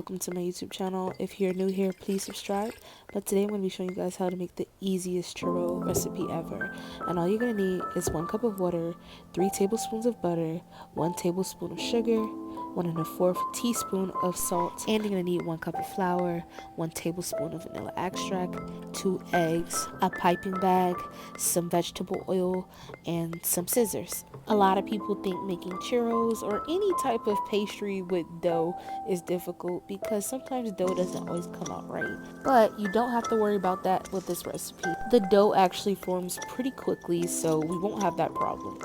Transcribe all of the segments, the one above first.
welcome to my YouTube channel. If you're new here, please subscribe. But today I'm going to be showing you guys how to make the easiest churro recipe ever. And all you're going to need is 1 cup of water, 3 tablespoons of butter, 1 tablespoon of sugar, 1 1/4 teaspoon of salt, and you're going to need 1 cup of flour, 1 tablespoon of vanilla extract, 2 eggs, a piping bag, some vegetable oil, and some scissors. A lot of people think making churros or any type of pastry with dough is difficult because sometimes dough doesn't always come out right. But you don't have to worry about that with this recipe. The dough actually forms pretty quickly, so we won't have that problem.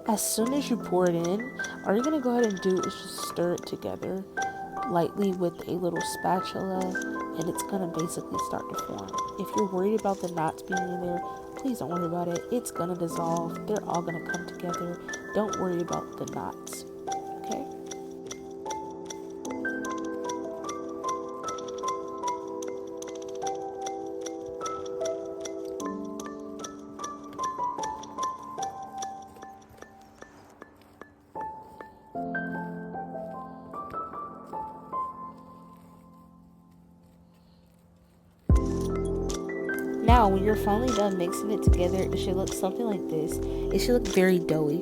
As soon as you pour it in, all you're going to go ahead and do is just stir it together lightly with a little spatula, and it's going to basically start to form. If you're worried about the knots being in there, please don't worry about it. It's going to dissolve. They're all going to come together. Don't worry about the knots. Okay? Now, when you're finally done mixing it together, it should look something like this. It should look very doughy.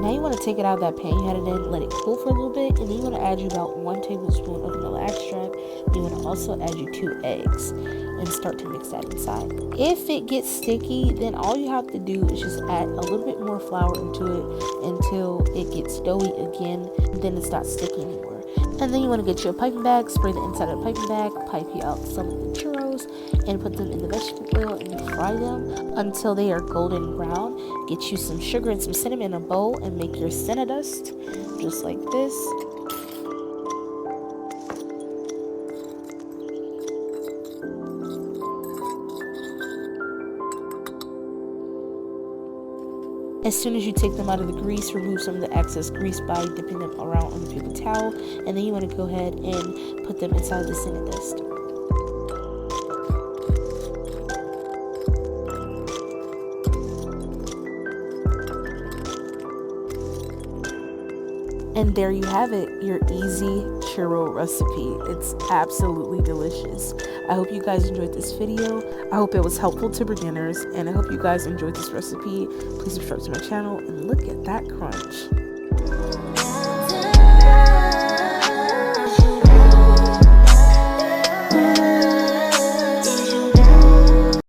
Now you want to take it out of that pan you had it in, let it cool for a little bit, and then you want to add you about 1 tablespoon of vanilla extract. You want to also add you 2 eggs and start to mix that inside. If it gets sticky, then all you have to do is just add a little bit more flour into it until it gets doughy again, and then it's not sticky anymore. And then you want to get you a piping bag, spray the inside of the piping bag, pipe you out some of the churros, and put them in the vegetable oil and you fry them until they are golden brown. Get you some sugar and some cinnamon in a bowl and make your cinnadust just like this. As soon as you take them out of the grease, remove some of the excess grease by dipping them around on the paper towel, and then you want to go ahead and put them inside the cinnadust. And there you have it, your easy churro recipe. It's absolutely delicious. I hope you guys enjoyed this video. I hope it was helpful to beginners, and I hope you guys enjoyed this recipe. Please subscribe to my channel and look at that crunch.